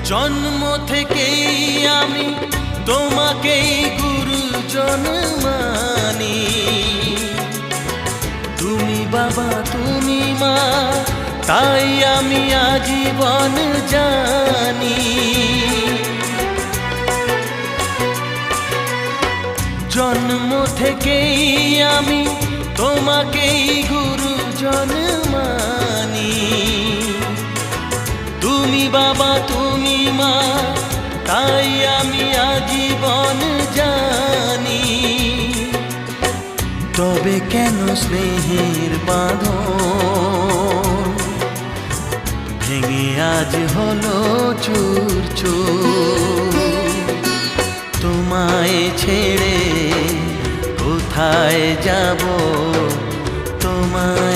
জন্ম থেকেই আমি তোমাকেই গুরুজন মানি। তুমি বাবা তুমি মা, তাই আমি আজীবন জানি। জন্ম থেকেই আমি তোমাকেই গুরুজন মানি। তুমি বাবা তুমি মা, তাই আমি আজীবন জানি। তবে কেন স্নেহের বাঁধন ভেঙে আজ হলো চুর চুর? তোমায় ছেড়ে কোথায় যাব, তোমায়